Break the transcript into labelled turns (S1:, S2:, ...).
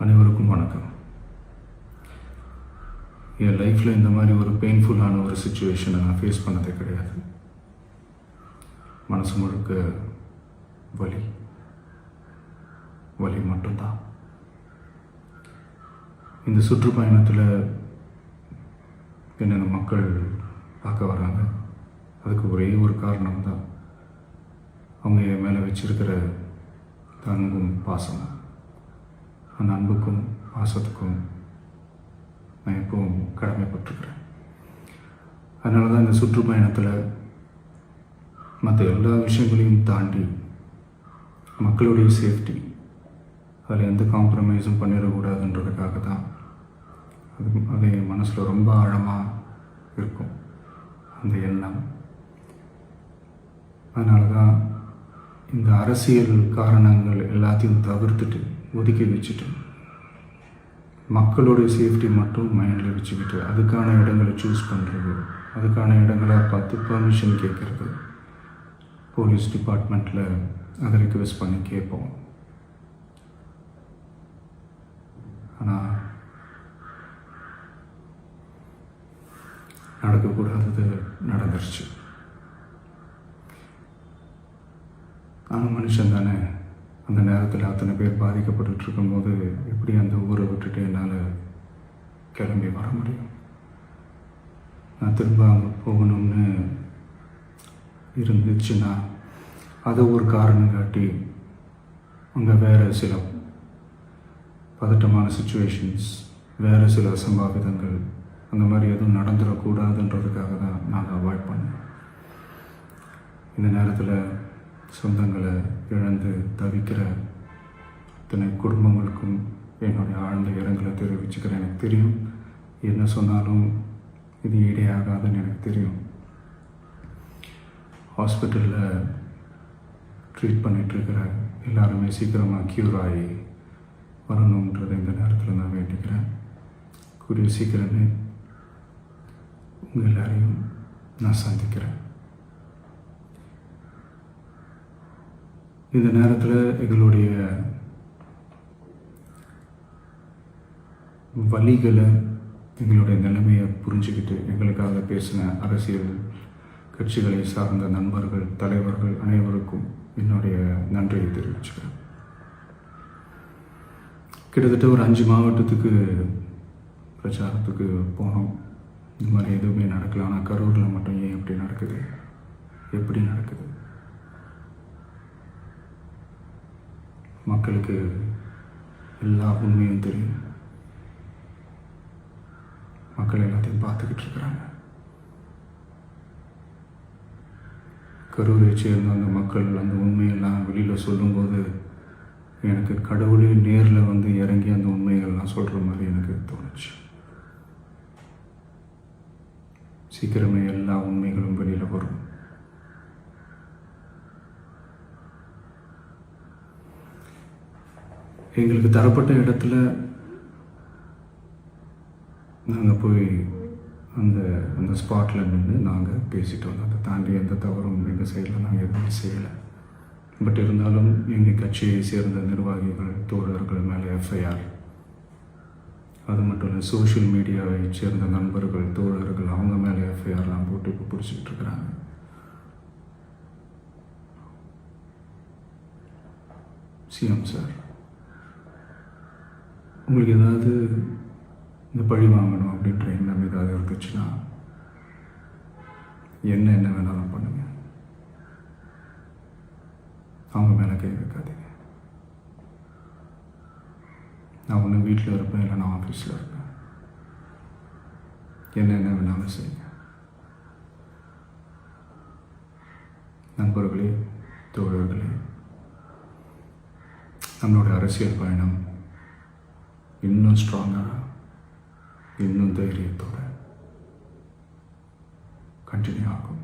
S1: அனைவருக்கும் வணக்கம். என் லைஃப்பில் இந்த மாதிரி ஒரு பெயின்ஃபுல்லான ஒரு சுச்சுவேஷனை நான் ஃபேஸ் பண்ணதே கிடையாது. மனசு முழுக்க வலி வலி மட்டும்தான். இந்த சுற்றுப்பயணத்தில் என்னென்ன மக்கள் பார்க்க வராங்க, அதுக்கு ஒரே ஒரு காரணம் தான், அவங்க என் மேலே வச்சிருக்கிற அன்பும் பாசமும். அந்த அன்புக்கும் பாசத்துக்கும் நான் எப்பவும் கடமைப்பட்டிருக்கிறேன். அதனால தான் இந்த சுற்றுப்பயணத்தில் மற்ற எல்லா விஷயங்களையும் தாண்டி மக்களுடைய சேஃப்டி, அதில் எந்த காம்ப்ரமைஸும் பண்ணிடக்கூடாதுன்றதுக்காக தான் அது என் மனசில் ரொம்ப ஆழமாக இருக்கும் அந்த எண்ணம். அதனால தான் இந்த அரசியல் காரணங்கள் எல்லாத்தையும் தவிர்த்துட்டு ஒதுக்கி வச்சுட்டு மக்களுடைய சேஃப்டி மட்டும் மைண்டில் வச்சுக்கிட்டு அதுக்கான இடங்களை சூஸ் பண்ணுறது, அதுக்கான இடங்களை பார்த்து பர்மிஷன் கேட்குறது, போலீஸ் டிபார்ட்மெண்ட்டில் அதை ரிக்வெஸ்ட் பண்ணி கேட்போம். ஆனால் நடக்கக்கூடாதது நடந்துருச்சு. நானும் மனுஷன் தானே. அந்த நேரத்தில் அத்தனை பேர் பாதிக்கப்பட்டு இருக்கும்போது எப்படி அந்த ஊரை விட்டுட்டு என்னால் கிளம்பி வர முடியும்? நான் திரும்ப அங்கே போகணும்னு இருந்துச்சுன்னா அதை ஒரு காரணம் காட்டி அங்கே வேறு சில பதட்டமான சுச்சுவேஷன்ஸ், வேறு சில அசம்பாவிதங்கள் அந்த மாதிரி எதுவும் நடந்துடக்கூடாதுன்றதுக்காக தான் நான் அவாய்ட் பண்ணேன். இந்த நேரத்தில் சொந்தங்களை இழந்து தவிக்கிற அத்தனை குடும்பங்களுக்கும் என்னுடைய ஆழ்ந்த இரங்கலை தெரிவிச்சுக்கிறேன். எனக்கு தெரியும், என்ன சொன்னாலும் இது ஈடையாகாதுன்னு எனக்கு தெரியும். ஹாஸ்பிட்டலில் ட்ரீட் பண்ணிகிட்ருக்கிற எல்லாருமே சீக்கிரமாக க்யூர் ஆகி வரணுன்றதை இந்த நேரத்தில் நான் வேண்டிக்கிறேன். கூடிய சீக்கிரமே உங்கள் எல்லாரையும் நான் சந்திக்கிறேன். இந்த நேரத்தில் எங்களுடைய வலிகளை, எங்களுடைய நிலைமையை புரிஞ்சுக்கிட்டு எங்களுக்காக பேசின அரசியல் கட்சிகளை சார்ந்த நண்பர்கள், தலைவர்கள் அனைவருக்கும் என்னுடைய நன்றியை தெரிவிச்சுக்கிறேன். கிட்டத்தட்ட ஒரு 5 மாவட்டத்துக்கு பிரச்சாரத்துக்கு போனோம். இந்த மாதிரி எதுவுமே நடக்கல. ஆனால் கரூரில் மட்டும் ஏன் எப்படி நடக்குது, எப்படி நடக்குது? மக்களுக்கு எல்லா உண்மையும் தெரியும். மக்கள் எல்லாத்தையும் பார்த்துக்கிட்டு இருக்கிறாங்க. கரூரை சேர்ந்த அந்த மக்கள் அந்த உண்மையெல்லாம் வெளியில் சொல்லும்போது எனக்கு கடவுளே நேரில் வந்து இறங்கி அந்த உண்மைகள்லாம் சொல்கிற மாதிரி எனக்கு தோணுச்சு. சீக்கிரமே எல்லா உண்மைகளும் வெளியில் வரும். எங்களுக்கு தரப்பட்ட இடத்துல நாங்கள் போய் அந்த ஸ்பாட்டில் நின்று நாங்கள் பேசிட்டு வந்தோம். அதை தாண்டி எந்த தவறும் எங்கள் சைடில் நாங்கள் எதுவுமே செய்யலை. பட் இருந்தாலும் எங்கள் கட்சியை சேர்ந்த நிர்வாகிகள், தோழர்கள் மேலே எஃப்ஐஆர், அது மட்டும் இல்லை சோஷியல் மீடியாவை சேர்ந்த நண்பர்கள், தோழர்கள் அவங்க மேலே எஃப்ஐஆர்லாம் போட்டு இப்போ பிடிச்சிக்கிட்டு இருக்கிறாங்க. சிஎம் சார், உங்களுக்கு ஏதாவது இந்த பழி வாங்கணும் அப்படின்ற எண்ணம் ஏதாவது இருந்துச்சுன்னா என்ன வேணாலும் பண்ணுங்க. அவங்க மேலே கை வைக்காதீங்க. நான் ஒன்று வீட்டில் இருப்பேன், இல்லை நான் ஆஃபீஸில் இருப்பேன். என்ன வேணாலும் செய்யுங்க. நண்பர்களே, தோழர்களே, நம்மளோட அரசியல் பயணம் இன்னும் ஸ்ட்ராங்காக, இன்னும் தைரியத்தோட கண்டினியூ ஆகும்.